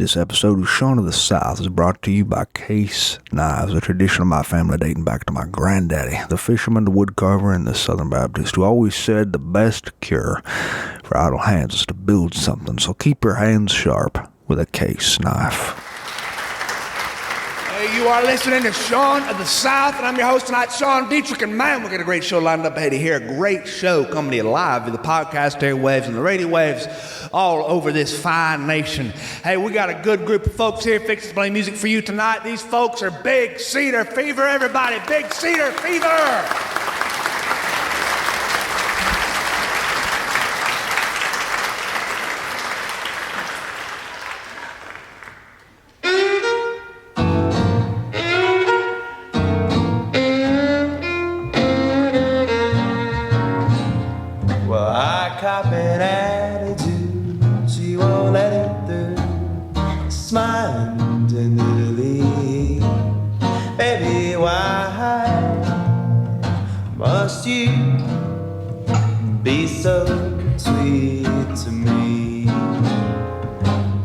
This episode of Shaun of the South is brought to you by Case Knives, a tradition of my family dating back to my granddaddy, the fisherman, the woodcarver, and the Southern Baptist, who always said the best cure for idle hands is to build something, so keep your hands sharp with a Case knife. You are listening to Shaun of the South, and I'm your host tonight, Sean Dietrich, and man, we've got a great show lined up ahead of here. A great show coming to you live via the podcast airwaves and the radio waves all over this fine nation. Hey, we got a good group of folks here fixing to play music for you tonight. These folks are Big Cedar Fever, everybody. Big Cedar Fever! Copping attitude, she won't let it through, smiling tenderly. Baby, why must you be so sweet to me?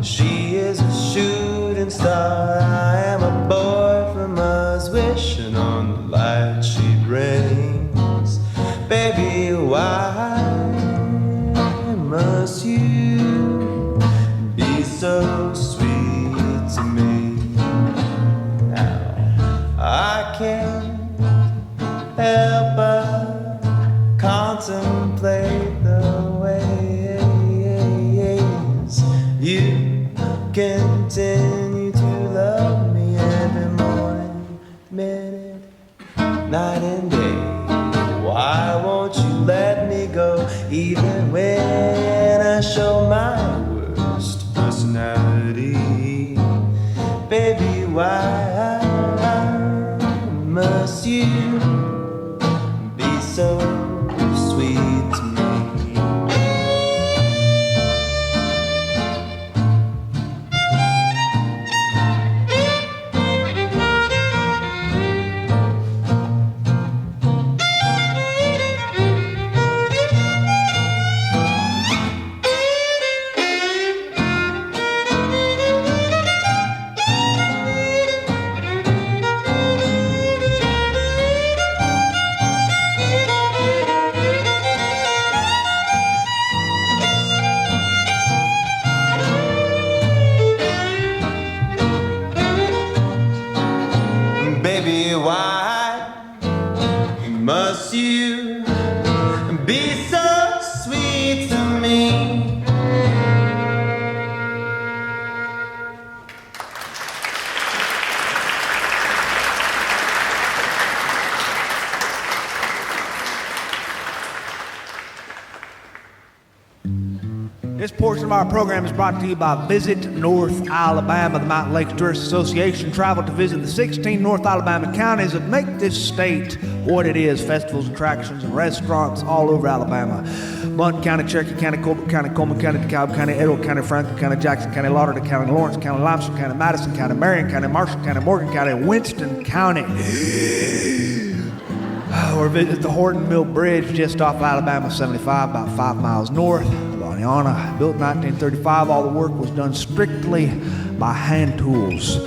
She is a shooting star, I am a boy from Mars, wishing on the light she brings. Baby, why must you be so sweet to me? Now, I can't help but contemplate the ways you continue to love me every morning, minute, night and day. Why won't you let me go even when I show my worst personality? Baby, why must you be so sweet to me? Baby, why must you be so sweet to me? This portion of our program is brought to you by Visit North Alabama. The Mountain Lakes Tourist Association traveled to visit the 16 North Alabama counties that make this state what it is. Festivals, attractions, and restaurants all over Alabama. Blount County, Cherokee County, Colbert County, Coleman County, DeKalb County, Edward County, Franklin County, Jackson County, Lauderdale County, Lawrence County, Limestone County, Madison County, Marion County, Marshall County, Morgan County, and Winston County. Or visit the Horton Mill Bridge just off Alabama 75, about 5 miles north. Built in 1935, all the work was done strictly by hand tools.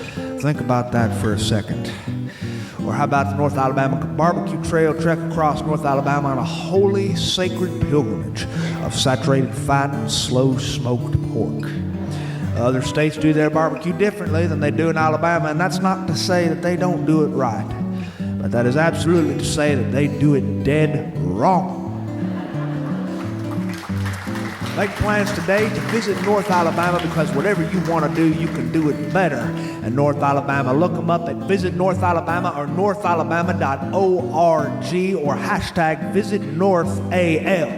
Think about that for a second. Or how about the North Alabama Barbecue Trail, trek across North Alabama on a holy, sacred pilgrimage of saturated fat and slow-smoked pork. Other states do their barbecue differently than they do in Alabama, and that's not to say that they don't do it right, but that is absolutely to say that they do it dead wrong. Make plans today to visit North Alabama, because whatever you want to do, you can do it better in North Alabama. Look them up at Visit North Alabama or northalabama.org or hashtag VisitNorthAL.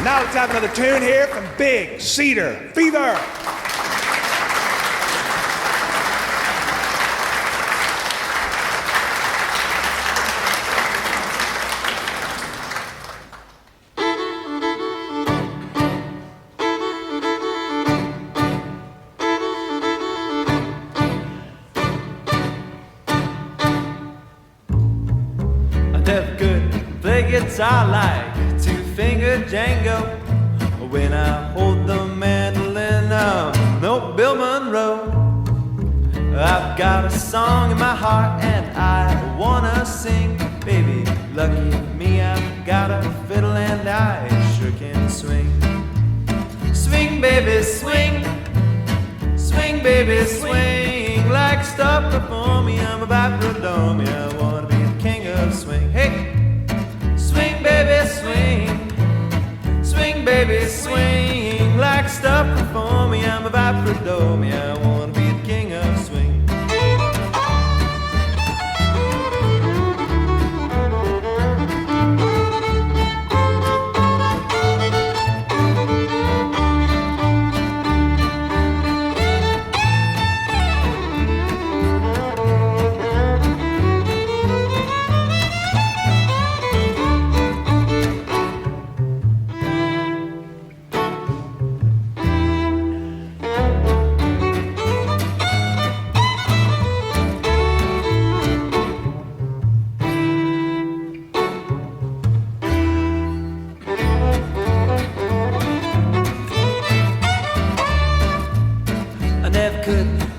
Now let's have another tune here from Big Cedar Fever. I never could play guitar like two-finger Django. when I hold the mandolin. No Bill Monroe. I've got a song in my heart and I wanna sing. Baby, lucky me, I've got a fiddle and I sure can swing. Swing, baby, swing. Swing, baby, swing. Like stuff before me, I'm about to adore me. I wanna be the king of swing. Hey! Swing, baby, swing. Swing, baby, swing. Like stuff before me, I'm about to adore me. I wanna be the king of swing.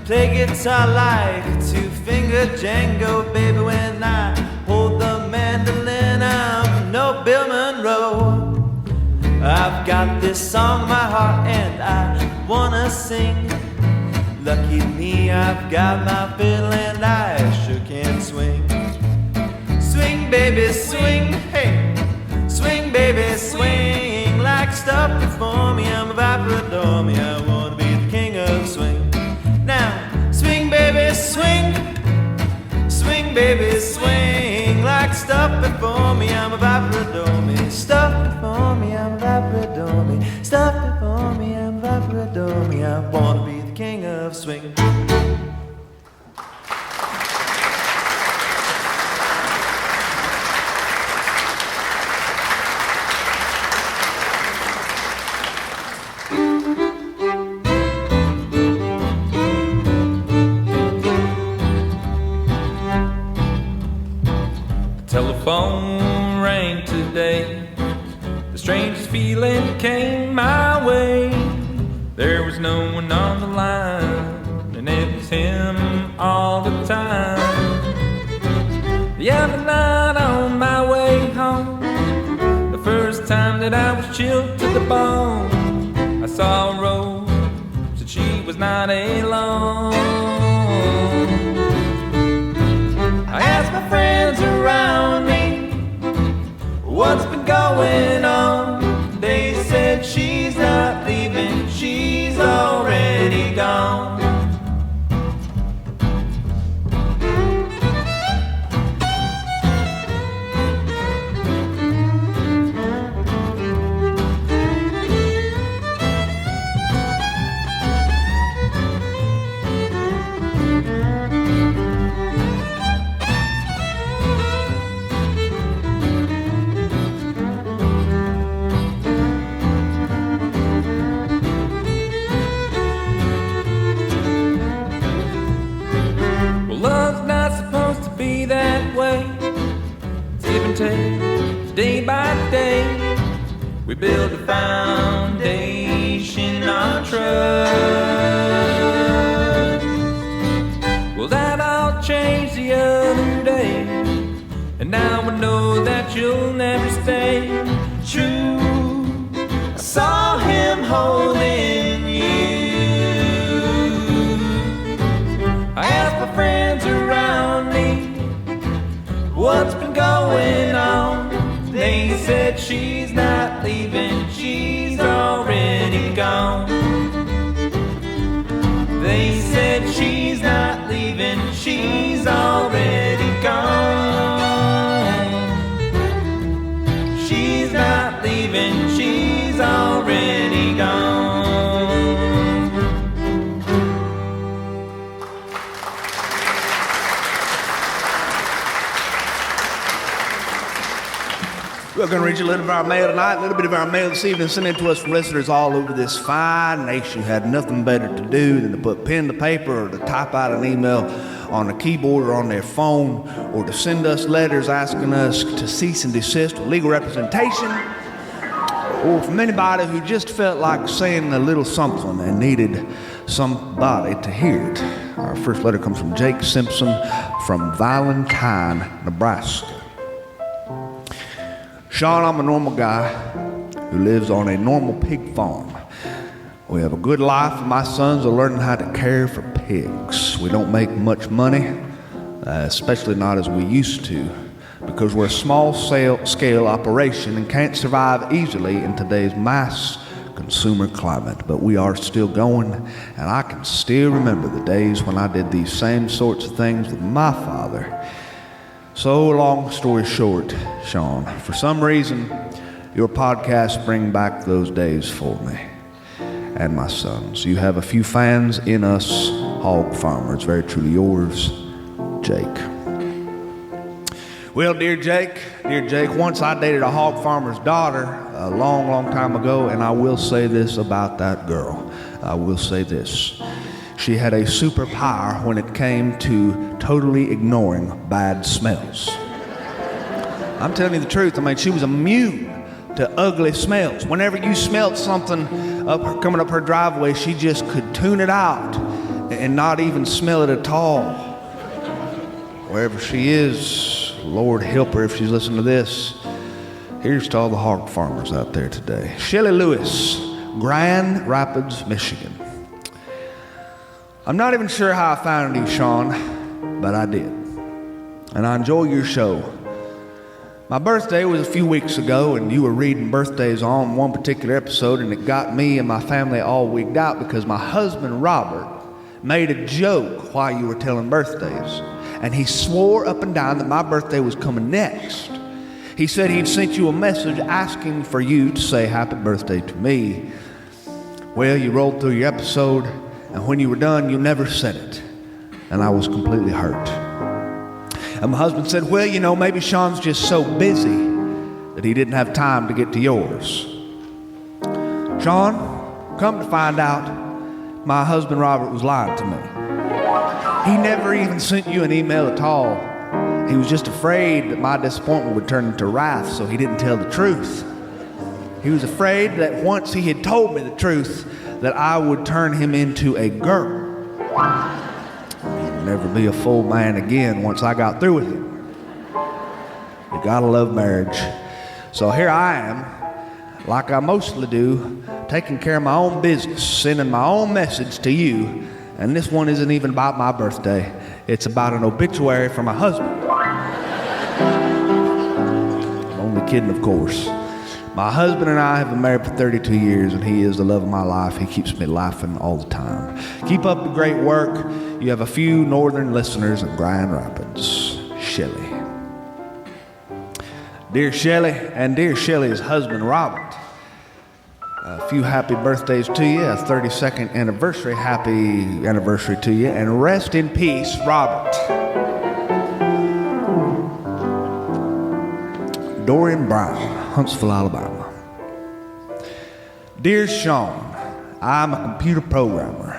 Play guitar like a two-finger Django, baby. When I hold the mandolin, I'm no Bill Monroe. I've got this song in my heart and I wanna sing. Lucky me, I've got my fiddle and I sure can swing. Swing, baby, swing, hey. Swing, baby, swing. Like stuff before me, I'm about to adore me. I wanna be the king of swing. Now, swing, baby, swing. Swing, baby, swing. Like stuff before me, I'm about to adore me. Stuff before me, I'm about to adore me. Stuff before me, I'm about to adore me. I wanna be the king of swing. Telephone rang today. The strangest feeling came my way. There was no one on the line, and it was him all the time. The other night on my way home, the first time that I was chilled to the bone, I saw a rose, and she was not alone. I asked my friends around me what's been going on. They said she's not leaving, she's already gone. Day by day, we build a foundation on trust. Well, that all changed the other day, and now I know that you'll never stay true. I saw him holding you. I asked my friends around me what's been going on. They said she's not leaving, she's already gone. They said she's not leaving, she's already gone. She's not leaving, she's already gone. We're going to read you a little bit of our mail tonight, a little bit of our mail this evening, sent in to us from listeners all over this fine nation who had nothing better to do than to put pen to paper or to type out an email on a keyboard or on their phone, or to send us letters asking us to cease and desist with legal representation, or from anybody who just felt like saying a little something and needed somebody to hear it. Our first letter comes from Jake Simpson from Valentine, Nebraska. Sean, I'm a normal guy who lives on a normal pig farm. We have a good life, and my sons are learning how to care for pigs. We don't make much money, especially not as we used to, because we're a small-scale operation and can't survive easily in today's mass consumer climate. But we are still going, and I can still remember the days when I did these same sorts of things with my father. So, long story short, Sean, for some reason, your podcasts bring back those days for me and my sons. You have a few fans in us hog farmers. Very truly yours, Jake. Well, dear Jake, once I dated a hog farmer's daughter a long, long time ago, and I will say this about that girl. I will say this. She had a superpower when it came to totally ignoring bad smells. I'm telling you the truth. I mean, she was immune to ugly smells. Whenever you smelled something coming up her driveway, she just could tune it out and not even smell it at all. Wherever she is, Lord help her if she's listening to this. Here's to all the hog farmers out there today. Shelley Lewis, Grand Rapids, Michigan. I'm not even sure how I found you, Sean, but I did. And I enjoy your show. My birthday was a few weeks ago, and you were reading birthdays on one particular episode, and it got me and my family all wigged out because my husband, Robert, made a joke while you were telling birthdays. And he swore up and down that my birthday was coming next. He said he'd sent you a message asking for you to say happy birthday to me. Well, you rolled through your episode, and when you were done, you never said it. And I was completely hurt. And my husband said, well, you know, maybe Sean's just so busy that he didn't have time to get to yours. Sean, come to find out, my husband Robert was lying to me. He never even sent you an email at all. He was just afraid that my disappointment would turn into wrath, so he didn't tell the truth. He was afraid that once he had told me the truth, that I would turn him into a girl. He'd never be a full man again once I got through with him. You gotta love marriage. So here I am, like I mostly do, taking care of my own business, sending my own message to you, and this one isn't even about my birthday. It's about an obituary for my husband. I'm only kidding, of course. My husband and I have been married for 32 years, and he is the love of my life. He keeps me laughing all the time. Keep up the great work. You have a few northern listeners in Grand Rapids. Shelley. Dear Shelley, and dear Shelley's husband, Robert, a few happy birthdays to you, a 32nd anniversary, happy anniversary to you, and rest in peace, Robert. Dorian Brown, Huntsville, Alabama. Dear Sean, I'm a computer programmer.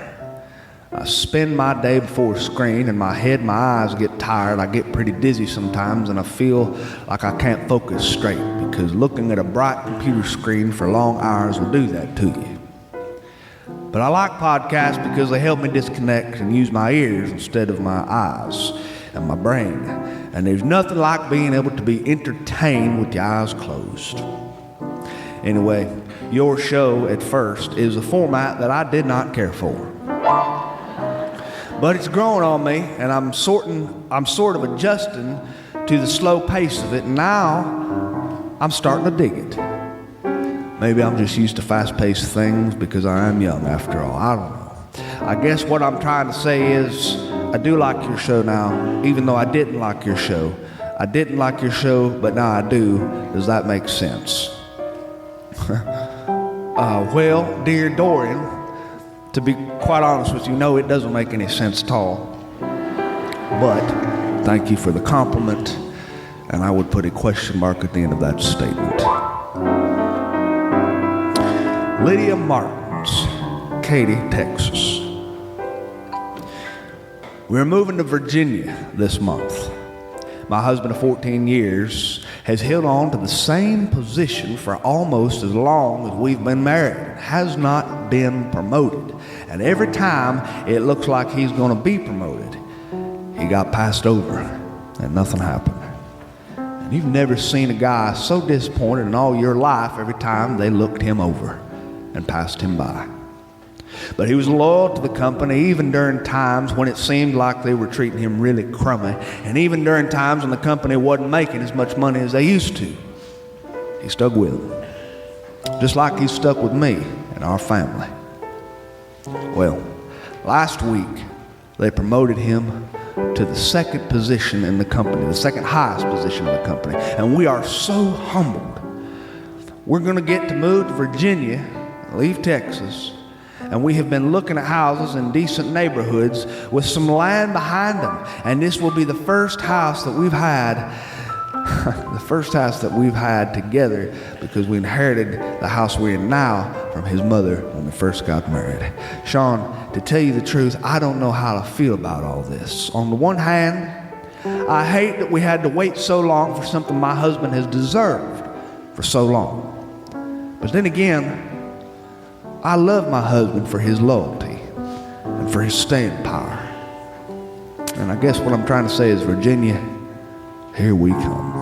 I spend my day before a screen, and my head and my eyes get tired. I get pretty dizzy sometimes, and I feel like I can't focus straight because looking at a bright computer screen for long hours will do that to you. But I like podcasts because they help me disconnect and use my ears instead of my eyes and my brain. And there's nothing like being able to be entertained with your eyes closed. Anyway, your show at first is a format that I did not care for. But it's growing on me, and I'm sort of adjusting to the slow pace of it, and now I'm starting to dig it. Maybe I'm just used to fast-paced things because I am young after all. I don't know. I guess what I'm trying to say is I do like your show now, even though I didn't like your show. I didn't like your show, but now I do. Does that make sense? Well, dear Dorian, to be quite honest with you, no, it doesn't make any sense at all. But thank you for the compliment, and I would put a question mark at the end of that statement. Lydia Martins, Katy, Texas. We're moving to Virginia this month. My husband of 14 years has held on to the same position for almost as long as we've been married, has not been promoted. And every time it looks like he's going to be promoted, he got passed over and nothing happened. And you've never seen a guy so disappointed in all your life every time they looked him over and passed him by. But he was loyal to the company even during times when it seemed like they were treating him really crummy, and even during times when the company wasn't making as much money as they used to. He stuck with them, just like he stuck with me and our family. Well, last week they promoted him to the second position in the company, the second highest position in the company, and we are so humbled. We're going to get to move to Virginia, leave Texas, and we have been looking at houses in decent neighborhoods with some land behind them. And this will be the first house that we've had, together, because we inherited the house we're in now from his mother when we first got married. Sean, to tell you the truth, I don't know how to feel about all this. On the one hand, I hate that we had to wait so long for something my husband has deserved for so long. But then again, I love my husband for his loyalty and for his staying power. And I guess what I'm trying to say is, Virginia, here we come.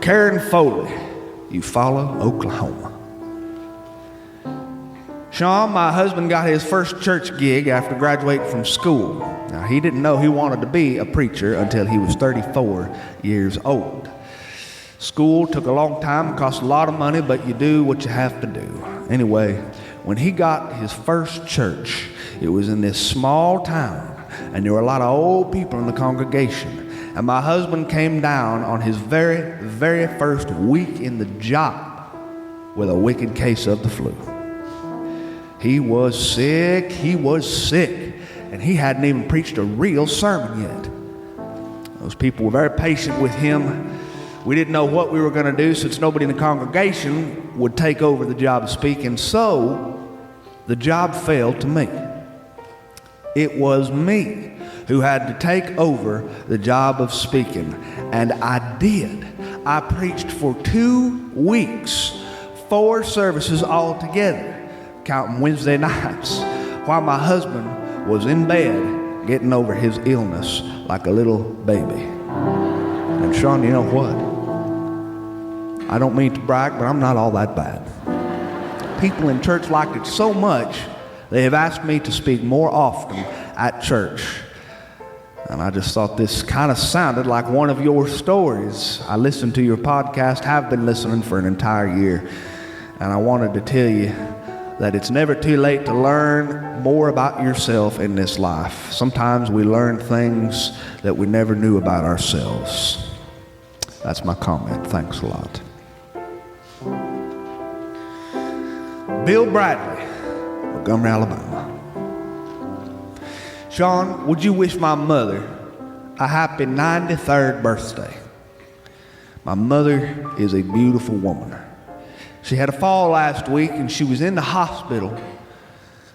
Karen Foley, Eufaula, Oklahoma. Sean, my husband got his first church gig after graduating from school. Now, he didn't know he wanted to be a preacher until he was 34 years old. School took a long time, cost a lot of money, but you do what you have to do. Anyway, when he got his first church, it was in this small town, and there were a lot of old people in the congregation. And my husband came down on his very, very first week in the job with a wicked case of the flu. He was sick, and he hadn't even preached a real sermon yet. Those people were very patient with him. We didn't know what we were going to do, since nobody in the congregation would take over the job of speaking, so the job fell to me. It was me who had to take over the job of speaking, and I did. I preached for 2 weeks, 4 services altogether, counting Wednesday nights, while my husband was in bed getting over his illness like a little baby. And Sean, you know what? I don't mean to brag, but I'm not all that bad. People in church liked it so much, they have asked me to speak more often at church. And I just thought this kind of sounded like one of your stories. I listened to your podcast, have been listening for an entire year. And I wanted to tell you that it's never too late to learn more about yourself in this life. Sometimes we learn things that we never knew about ourselves. That's my comment. Thanks a lot. Bill Bradley, Montgomery, Alabama. Sean, would you wish my mother a happy 93rd birthday? My mother is a beautiful woman. She had a fall last week and she was in the hospital,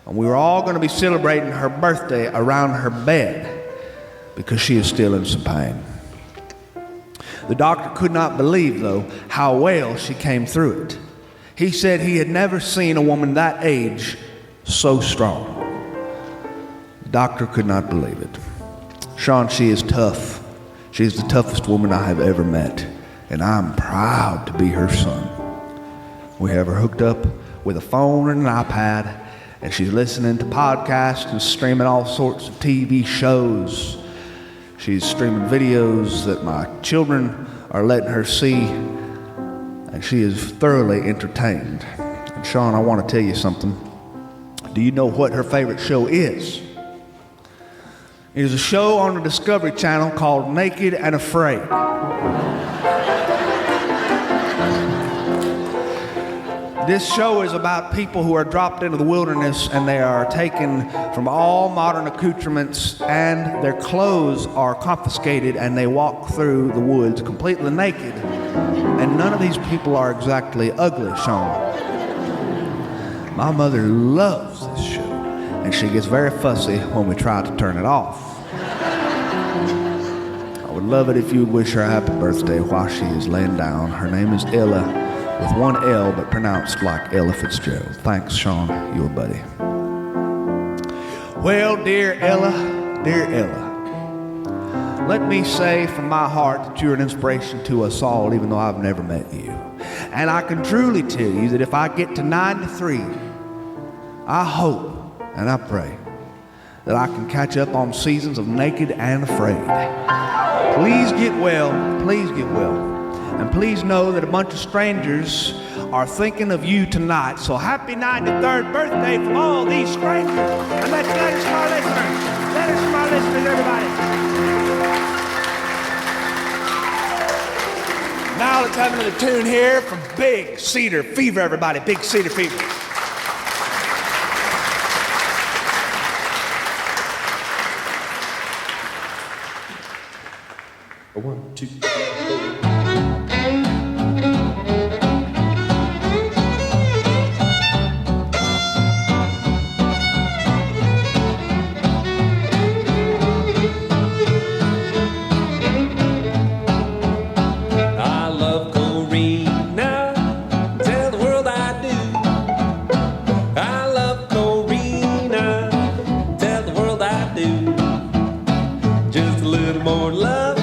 and we were all going to be celebrating her birthday around her bed because she is still in some pain. The doctor could not believe, though, how well she came through it. He said he had never seen a woman that age so strong. The doctor could not believe it. Sean, she is tough. She is the toughest woman I have ever met, and I'm proud to be her son. We have her hooked up with a phone and an iPad, and she's listening to podcasts and streaming all sorts of TV shows. She's streaming videos that my children are letting her see, and she is thoroughly entertained. And Sean, I want to tell you something. Do you know what her favorite show is? It is a show on the Discovery Channel called Naked and Afraid. This show is about people who are dropped into the wilderness, and they are taken from all modern accoutrements, and their clothes are confiscated, and they walk through the woods completely naked. And none of these people are exactly ugly, Sean. My mother loves this show, and she gets very fussy when we try to turn it off. I would would love it if you would wish her a happy birthday while she is laying down. Her name is Ella, with one L, but pronounced like Ella Fitzgerald. Thanks, Sean, your buddy. Well, dear Ella, let me say from my heart that you're an inspiration to us all, even though I've never met you. And I can truly tell you that if I get to 93, I hope and I pray that I can catch up on seasons of Naked and Afraid. Please get well, and please know that a bunch of strangers are thinking of you tonight. So happy 93rd birthday from all these strangers. And let's let us my listeners. Let us my listeners, everybody. Now let's have another tune here from Big Cedar Fever, everybody. Big Cedar Fever. 1, 2, 3. I love Corina, tell the world I do. I love Corina, tell the world I do. Just a little more love,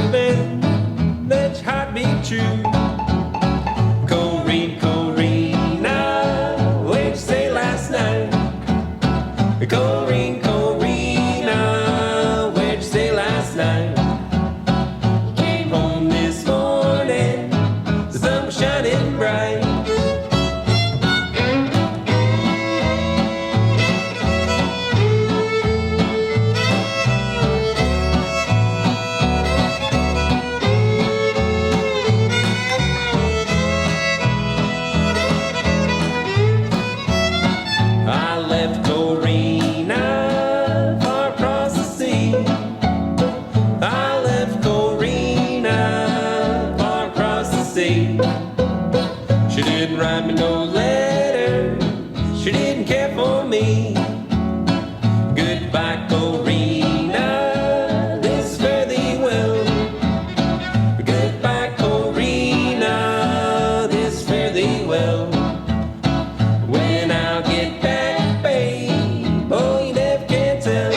let your heart be true. Corina, what'd you say last night? Corina, what'd you say last night? Came home this morning, the sun was shining bright. I left Corina far across the sea. I left Corina far across the sea. She didn't write me no letter, she didn't care for me. Goodbye, Corina, this is fare thee well. Goodbye, Corina, this is fare thee well. When I'll get back, babe, oh, you never can tell.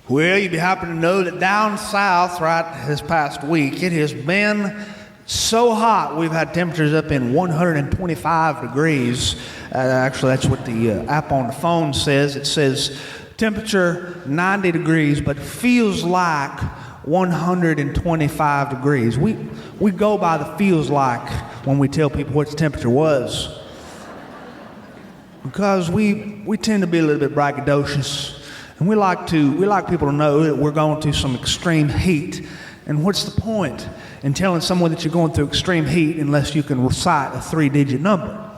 Well, you'd be happy to know that down south right this past week, it has been so hot. We've had temperatures up in 125 degrees. Actually, that's what the app on the phone says. It says temperature 90 degrees, but feels like 125 degrees. We go by the feels like when we tell people what the temperature was, because we tend to be a little bit braggadocious. And we like people to know that we're going through some extreme heat. And what's the point in telling someone that you're going through extreme heat unless you can recite a 3-digit number?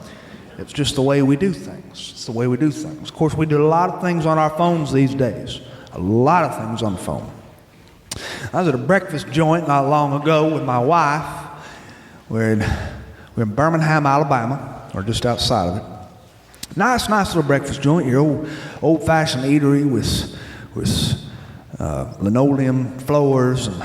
It's just the way we do things. It's the way we do things. Of course, we do a lot of things on our phones these days. A lot of things on the phone. I was at a breakfast joint not long ago with my wife. We're in Birmingham, Alabama, or just outside of it. Nice little breakfast joint, your old-fashioned eatery with linoleum floors and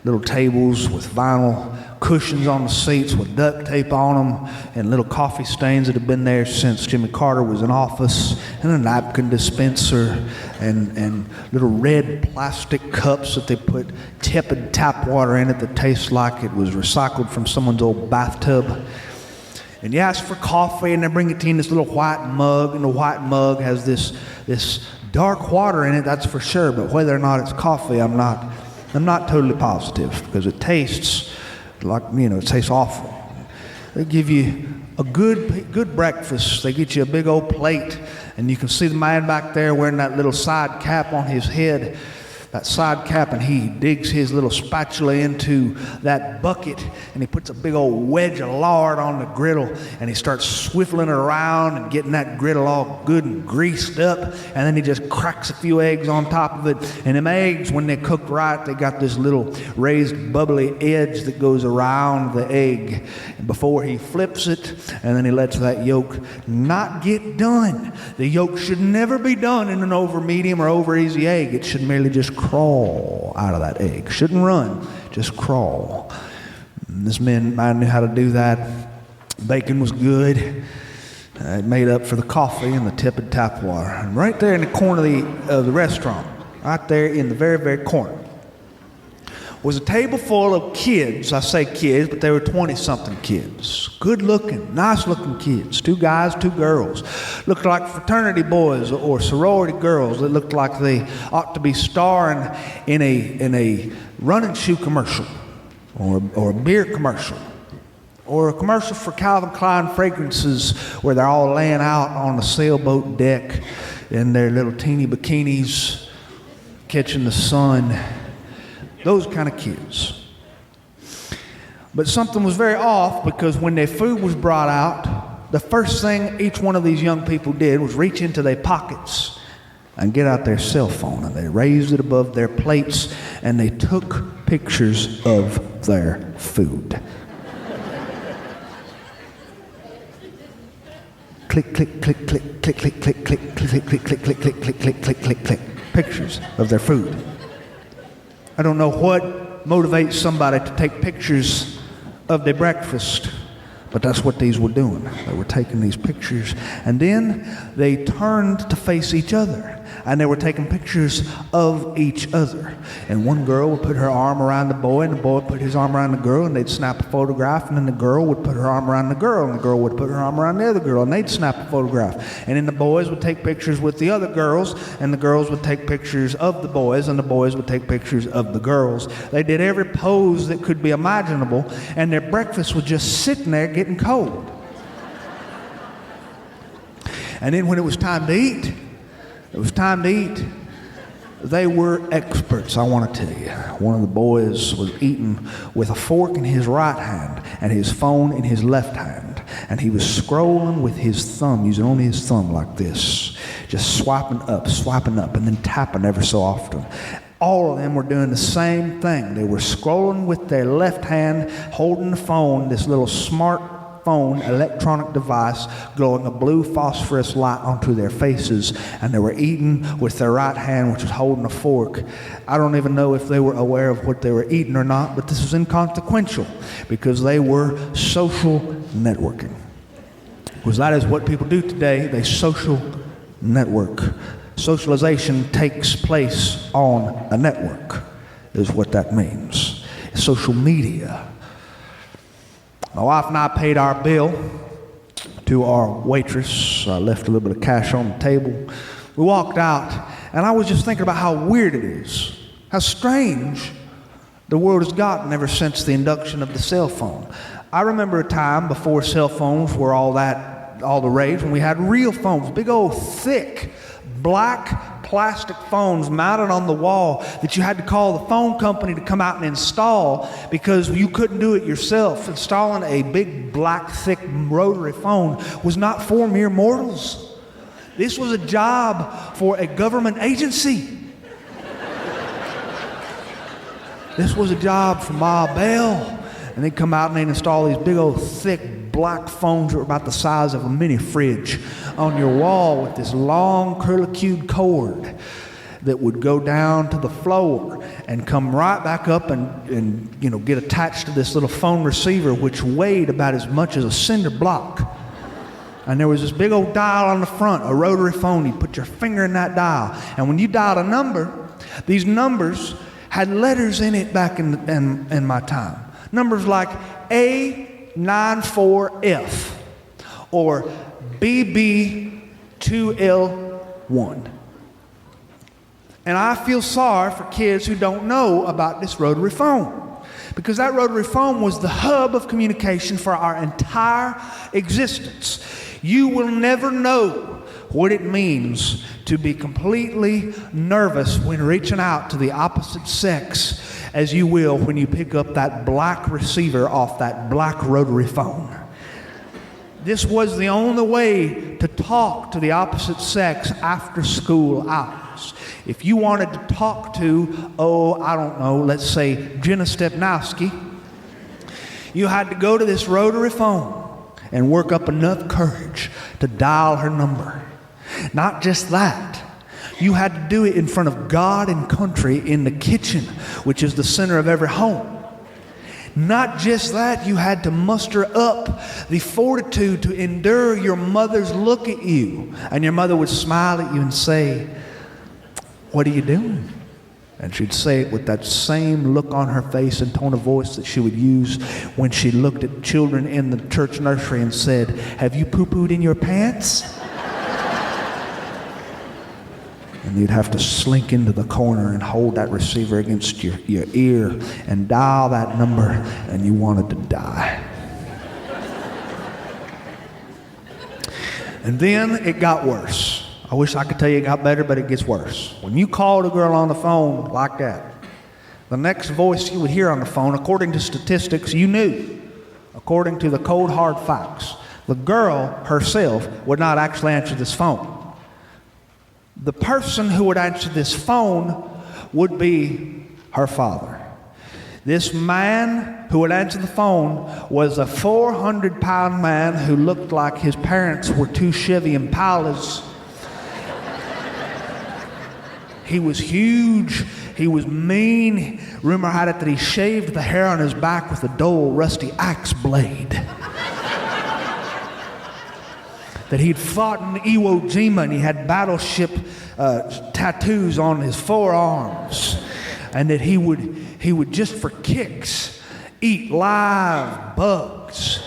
little tables with vinyl cushions on the seats with duct tape on them, and little coffee stains that have been there since Jimmy Carter was in office, and a napkin dispenser, and little red plastic cups that they put tepid tap water in it that tastes like it was recycled from someone's old bathtub. And you ask for coffee, and they bring it to you in this little white mug, and the white mug has this dark water in it, that's for sure. But whether or not it's coffee, I'm not totally positive, because it tastes like, it tastes awful. They give you a good breakfast. They get you a big old plate, and you can see the man back there wearing that little side cap on his head, that side cap, and he digs his little spatula into that bucket, and he puts a big old wedge of lard on the griddle, and he starts swiveling it around and getting that griddle all good and greased up, and then he just cracks a few eggs on top of it. And them eggs, when they're cooked right, they got this little raised bubbly edge that goes around the egg. And before he flips it, and then he lets that yolk not get done. The yolk should never be done in an over medium or over easy egg. It should merely just crawl out of that egg. Shouldn't run, just crawl. And this man knew how to do that. Bacon was good. It made up for the coffee and the tepid tap water. And right there in the corner of the restaurant, right there in the very, very corner, was a table full of kids. I say kids, but they were 20-something kids. Good-looking, nice-looking kids. 2 guys, 2 girls. Looked like fraternity boys or sorority girls that looked like they ought to be starring in a running shoe commercial or a beer commercial or a commercial for Calvin Klein fragrances where they're all laying out on the sailboat deck in their little teeny bikinis catching the sun. Those kind of kids. But something was very off, because when their food was brought out, the first thing each one of these young people did was reach into their pockets and get out their cell phone, and they raised it above their plates, and they took pictures of their food. Click, click, click, click, click, click, click, click, click, click, click, click, click, click, click, click, click, click. Pictures of their food. I don't know what motivates somebody to take pictures of their breakfast, but that's what these were doing. They were taking these pictures, and then they turned to face each other, and they were taking pictures of each other. And one girl would put her arm around the boy, and the boy would put his arm around the girl, and they'd snap a photograph, and then the girl would put her arm around the girl, and the girl would put her arm around the other girl, and they'd snap a photograph. And then the boys would take pictures with the other girls, and the girls would take pictures of the boys, and the boys would take pictures of the girls. They did every pose that could be imaginable, and their breakfast was just sitting there getting cold. And then when it was time to eat, they were experts, I want to tell you. One of the boys was eating with a fork in his right hand and his phone in his left hand. And he was scrolling with his thumb, using only his thumb like this, just swiping up, and then tapping ever so often. All of them were doing the same thing. They were scrolling with their left hand, holding the phone, this little smartphone electronic device, glowing a blue phosphorus light onto their faces, and they were eating with their right hand, which was holding a fork. I don't even know if they were aware of what they were eating or not, but this was inconsequential, because they were social networking. Because that is what people do today. They social network. Socialization takes place on a network, is what that means. Social media. My wife and I paid our bill to our waitress. I left a little bit of cash on the table. We walked out, and I was just thinking about how weird it is, how strange the world has gotten ever since the induction of the cell phone. I remember a time before cell phones were all the rage, when we had real phones, big old thick black plastic phones mounted on the wall that you had to call the phone company to come out and install, because you couldn't do it yourself. Installing a big black thick rotary phone was not for mere mortals. This was a job for a government agency. This was a job for Ma Bell. And they'd come out and they'd install these big old thick black phones that were about the size of a mini fridge on your wall, with this long curlicued cord that would go down to the floor and come right back up and get attached to this little phone receiver, which weighed about as much as a cinder block. And there was this big old dial on the front, a rotary phone. You'd put your finger in that dial, and when you dialed a number, these numbers had letters in it back in my time. Numbers like A94F. or BB2L1. And I feel sorry for kids who don't know about this rotary phone, because that rotary phone was the hub of communication for our entire existence. You will never know what it means to be completely nervous when reaching out to the opposite sex as you will when you pick up that black receiver off that black rotary phone. This was the only way to talk to the opposite sex after school hours. If you wanted to talk to, I don't know, let's say Jenna Stepnowski, you had to go to this rotary phone and work up enough courage to dial her number. Not just that, you had to do it in front of God and country in the kitchen, which is the center of every home. Not just that, you had to muster up the fortitude to endure your mother's look at you. And your mother would smile at you and say, "What are you doing?" And she'd say it with that same look on her face and tone of voice that she would use when she looked at children in the church nursery and said, "Have you poo-pooed in your pants?" And you'd have to slink into the corner and hold that receiver against your ear and dial that number, and you wanted to die. And then it got worse. I wish I could tell you it got better, but it gets worse. When you called a girl on the phone like that, the next voice you would hear on the phone, according to statistics you knew, according to the cold hard facts, the girl herself would not actually answer this phone. The person who would answer this phone would be her father. This man who would answer the phone was a 400-pound man who looked like his parents were two Chevy Impalas. He was huge. He was mean. Rumor had it that he shaved the hair on his back with a dull, rusty axe blade. That he'd fought in Iwo Jima and he had battleship tattoos on his forearms, and that he would just for kicks eat live bugs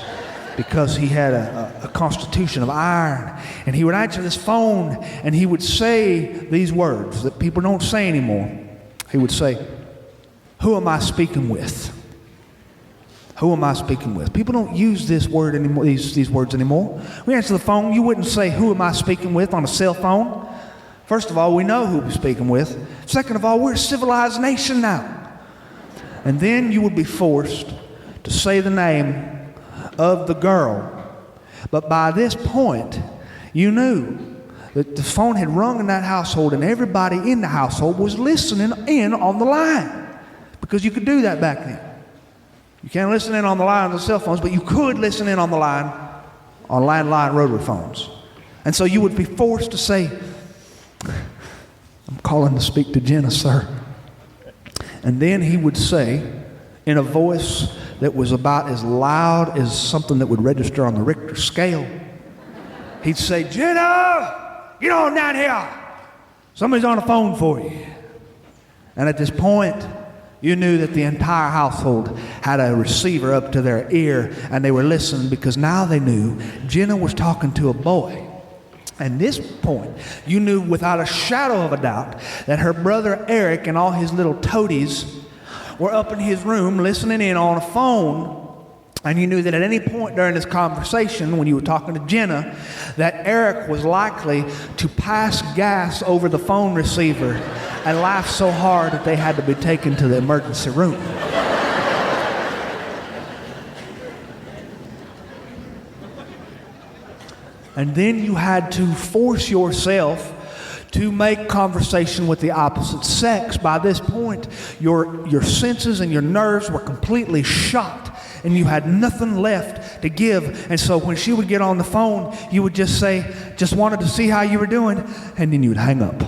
because he had a constitution of iron. And he would answer this phone and he would say these words that people don't say anymore. He would say, "Who am I speaking with? Who am I speaking with?" People don't use this word anymore, these words anymore. We answer the phone, you wouldn't say, "Who am I speaking with?" on a cell phone. First of all, we know who we're speaking with. Second of all, we're a civilized nation now. And then you would be forced to say the name of the girl. But by this point, you knew that the phone had rung in that household and everybody in the household was listening in on the line. Because you could do that back then. You can't listen in on the line on the cell phones, but you could listen in on the line on landline rotary phones. And so you would be forced to say, "I'm calling to speak to Jenna, sir." And then he would say, in a voice that was about as loud as something that would register on the Richter scale, he'd say, "Jenna, get on down here. Somebody's on the phone for you." And at this point, you knew that the entire household had a receiver up to their ear and they were listening, because now they knew Jenna was talking to a boy. And this point, you knew without a shadow of a doubt that her brother Eric and all his little toadies were up in his room listening in on a phone. And you knew that at any point during this conversation, when you were talking to Jenna, that Eric was likely to pass gas over the phone receiver and laugh so hard that they had to be taken to the emergency room. And then you had to force yourself to make conversation with the opposite sex. By this point, your senses and your nerves were completely shot, and you had nothing left to give. And so when she would get on the phone, you would just say, "Just wanted to see how you were doing," and then you would hang up.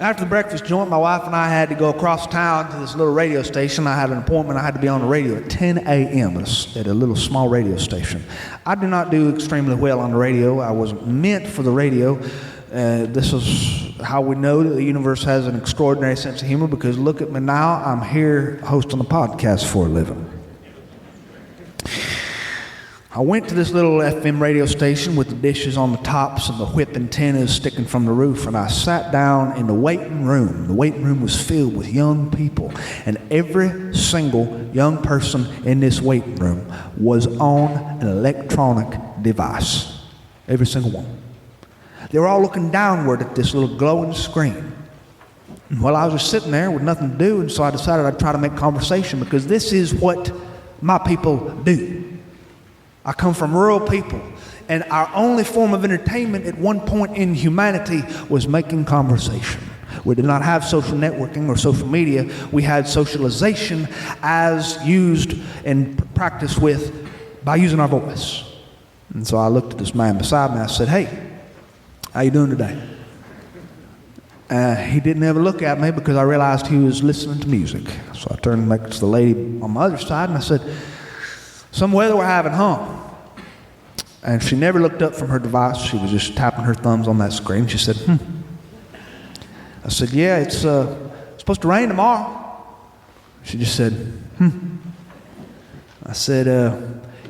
After the breakfast joint, my wife and I had to go across town to this little radio station. I had an appointment. I had to be on the radio at 10 a.m. at a little small radio station. I do not do extremely well on the radio. I wasn't meant for the radio. This is how we know that the universe has an extraordinary sense of humor, because look at me now. I'm here hosting a podcast for a living. I went to this little FM radio station with the dishes on the tops and the whip antennas sticking from the roof, and I sat down in the waiting room. The waiting room was filled with young people, and every single young person in this waiting room was on an electronic device. Every single one. They were all looking downward at this little glowing screen. Well, I was just sitting there with nothing to do, and so I decided I'd try to make conversation, because this is what my people do. I come from rural people, and our only form of entertainment at one point in humanity was making conversation. We did not have social networking or social media. We had socialization as used and practiced with by using our voice. And so I looked at this man beside me. I said, "Hey, how you doing today?" He didn't ever look at me, because I realized he was listening to music. So I turned back to the lady on my other side and I said, "Some weather we're having, huh?" And she never looked up from her device. She was just tapping her thumbs on that screen. She said, I said, "Yeah, it's supposed to rain tomorrow." She just said, I said,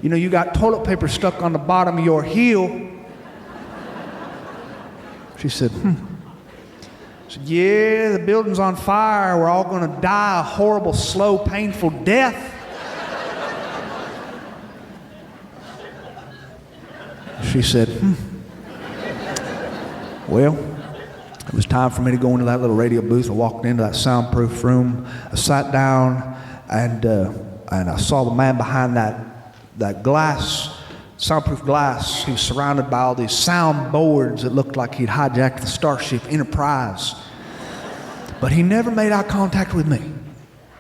"You know, you got toilet paper stuck on the bottom of your heel." She said, I said, "Yeah, the building's on fire. We're all going to die a horrible, slow, painful death." She said, Well, it was time for me to go into that little radio booth. I walked into that soundproof room. I sat down, and I saw the man behind that glass, soundproof glass. He was surrounded by all these sound boards that looked like he'd hijacked the Starship Enterprise. But he never made eye contact with me,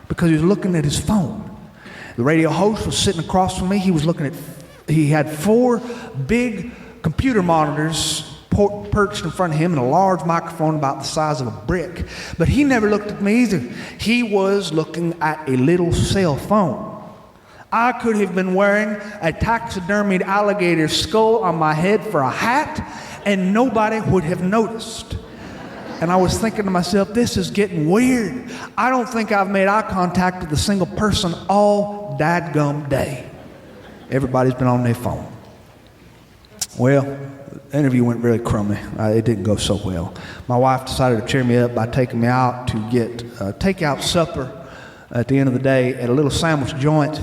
because he was looking at his phone. The radio host was sitting across from me. He had 4 big computer monitors perched in front of him, and a large microphone about the size of a brick. But he never looked at me either. He was looking at a little cell phone. I could have been wearing a taxidermied alligator skull on my head for a hat, and nobody would have noticed. And I was thinking to myself, this is getting weird. I don't think I've made eye contact with a single person all dadgum day. Everybody's been on their phone. Well, the interview went really crummy. It didn't go so well. My wife decided to cheer me up by taking me out to get takeout supper at the end of the day at a little sandwich joint.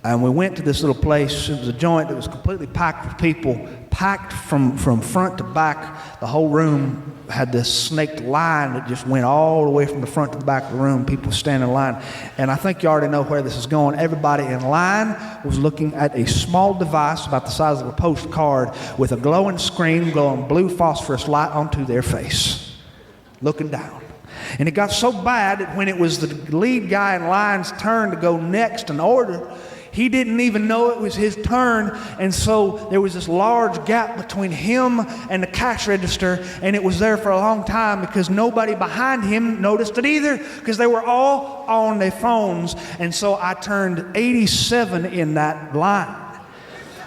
And we went to this little place. It was a joint that was completely packed with people, packed from front to back. The whole room had this snaked line that just went all the way from the front to the back of the room. People standing in line. And I think you already know where this is going. Everybody in line was looking at a small device about the size of a postcard with a glowing screen, glowing blue phosphorus light onto their face, looking down. And it got so bad that when it was the lead guy in line's turn to go next in order, he didn't even know it was his turn, and so there was this large gap between him and the cash register, and it was there for a long time because nobody behind him noticed it either, because they were all on their phones. And so I turned 87 in that line.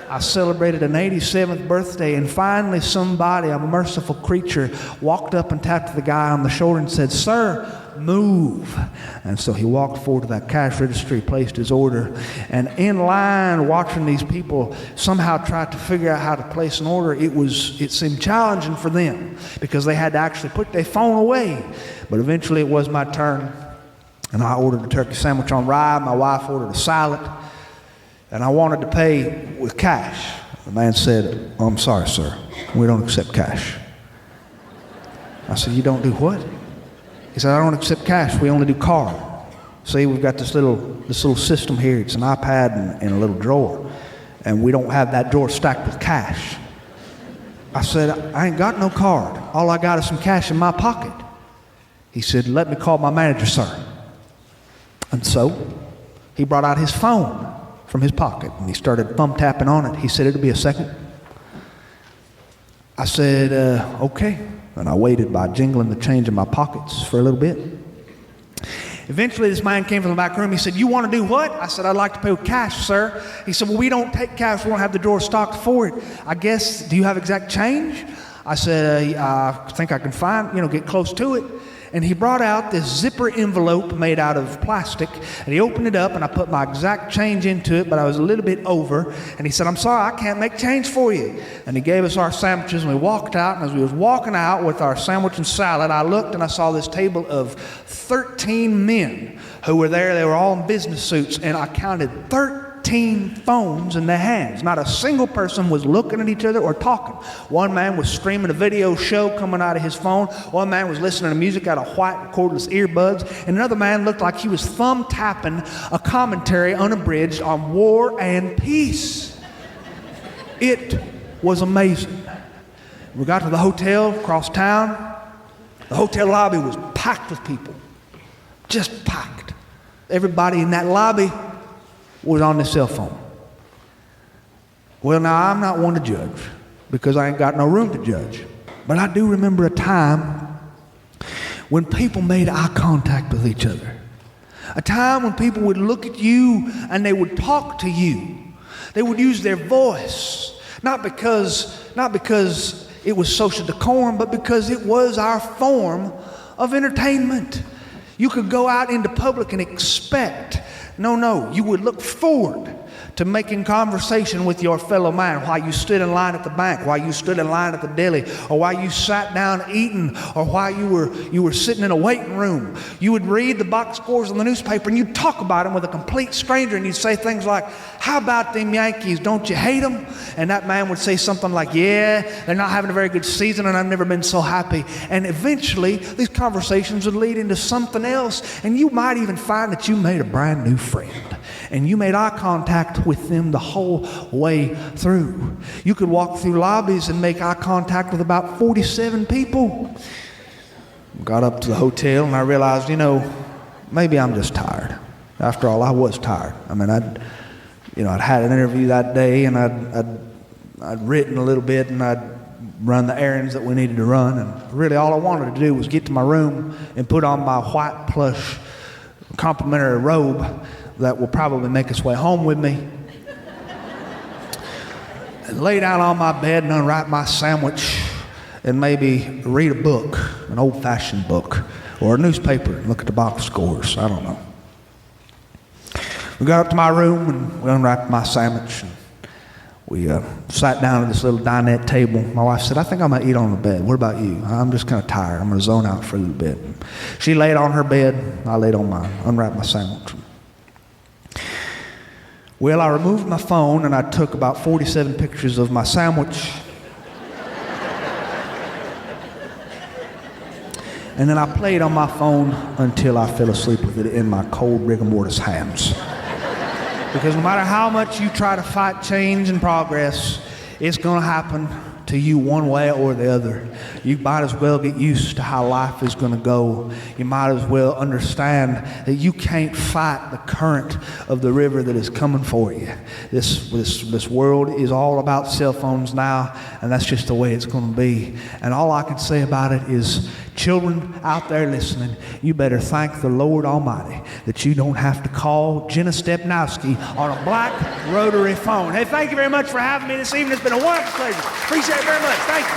I celebrated an 87th birthday, and finally somebody, a merciful creature, walked up and tapped the guy on the shoulder and said, "Sir, move." And so he walked forward to that cash registry, placed his order, and in line watching these people somehow try to figure out how to place an order, it seemed challenging for them because they had to actually put their phone away. But eventually it was my turn, and I ordered a turkey sandwich on rye. My wife ordered a salad, and I wanted to pay with cash. The man said, "Oh, I'm sorry, sir, we don't accept cash." I said, "You don't do what?" He said, "I don't accept cash. We only do card. See, we've got this little system here. It's an iPad in a little drawer, and we don't have that drawer stacked with cash." I said, "I ain't got no card. All I got is some cash in my pocket." He said, "Let me call my manager, sir." And so he brought out his phone from his pocket, and he started thumb tapping on it. He said, "It'll be a second." I said, "Okay." And I waited by jingling the change in my pockets for a little bit. Eventually, this man came from the back room. He said, "You want to do what?" I said, "I'd like to pay with cash, sir." He said, "Well, we don't take cash. We don't have the drawer stocked for it. I guess, do you have exact change?" I said, "I think I can get close to it." and he brought out this zipper envelope made out of plastic, and he opened it up, and I put my exact change into it, but I was a little bit over, and he said, "I'm sorry, I can't make change for you." And he gave us our sandwiches, and we walked out, and as we was walking out with our sandwich and salad, I looked and I saw this table of 13 men who were there. They were all in business suits, and I counted 13 phones in their hands. Not a single person was looking at each other or talking. One man was streaming a video show coming out of his phone. One man was listening to music out of white cordless earbuds. And another man looked like he was thumb tapping a commentary unabridged on war and peace. It was amazing. We got to the hotel across town. The hotel lobby was packed with people. Just packed. Everybody in that lobby was on their cell phone. Well, now, I'm not one to judge because I ain't got no room to judge. But I do remember a time when people made eye contact with each other. A time when people would look at you and they would talk to you. They would use their voice, not because it was social decorum, but because it was our form of entertainment. You could go out into public and expect. No, you would look forward to making conversation with your fellow man while you stood in line at the bank, while you stood in line at the deli, or while you sat down eating, or while you were sitting in a waiting room. You would read the box scores in the newspaper, and you'd talk about them with a complete stranger, and you'd say things like, "How about them Yankees? Don't you hate them?" And that man would say something like, "Yeah, they're not having a very good season, and I've never been so happy." And eventually, these conversations would lead into something else, and you might even find that you made a brand new friend. And you made eye contact with them the whole way through. You could walk through lobbies and make eye contact with about 47 people. Got up to the hotel and I realized, maybe I'm just tired. After all, I was tired. I mean, I'd had an interview that day, and I'd written a little bit, and I'd run the errands that we needed to run. And really all I wanted to do was get to my room and put on my white plush complimentary robe that will probably make its way home with me, and lay down on my bed and unwrap my sandwich and maybe read a book, an old-fashioned book, or a newspaper and look at the box scores. I don't know. We got up to my room and we unwrapped my sandwich, and we sat down at this little dinette table. My wife said, "I think I'm going to eat on the bed. What about you? I'm just kind of tired. I'm going to zone out for a little bit." She laid on her bed. I laid on mine, unwrapped my sandwich. Well, I removed my phone and I took about 47 pictures of my sandwich. And then I played on my phone until I fell asleep with it in my cold rigor mortis hands. Because no matter how much you try to fight change and progress, it's going to happen to you one way or the other. You might as well get used to how life is going to go. You might as well understand that you can't fight the current of the river that is coming for you. This world is all about cell phones now, and that's just the way it's going to be. And all I can say about it is, children out there listening, you better thank the Lord Almighty that you don't have to call Jenna Stepnowski on a black rotary phone. Hey, thank you very much for having me this evening. It's been a wonderful pleasure. Appreciate it very much. Thank you.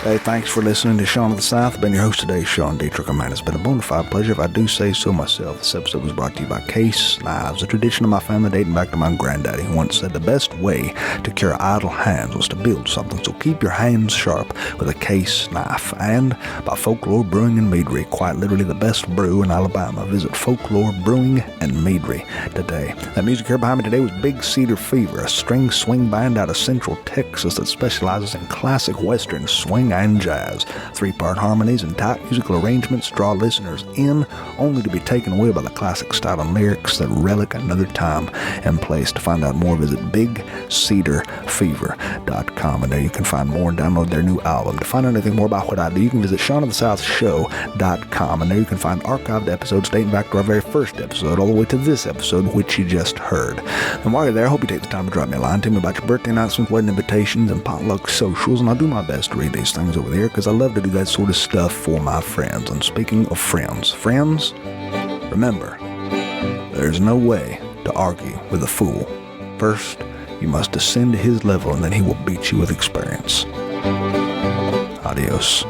Hey, thanks for listening to Sean of the South. I've been your host today, Sean Dietrich. Man, it's been a bona fide pleasure if I do say so myself. This episode was brought to you by Case Knives, a tradition of my family dating back to my granddaddy, who once said the best way to cure idle hands was to build something. So keep your hands sharp with a Case knife. And by Folklore Brewing and Meadery, quite literally the best brew in Alabama. Visit Folklore Brewing and Meadery today. That music here behind me today was Big Cedar Fever, a string swing band out of Central Texas that specializes in classic Western swing and jazz. 3-part harmonies and tight musical arrangements draw listeners in, only to be taken away by the classic style and lyrics that relic another time and place. To find out more, visit BigCedarFever.com, and there you can find more and download their new album. To find out anything more about what I do, you can visit SeanOfTheSouthShow.com, and there you can find archived episodes dating back to our very first episode all the way to this episode, which you just heard. And while you're there, I hope you take the time to drop me a line. Tell me about your birthday announcements, wedding invitations, and potluck socials, and I'll do my best to read these things over there because I love to do that sort of stuff for my friends. And speaking of friends, remember, there's no way to argue with a fool. First, you must descend to his level, and then he will beat you with experience. Adios.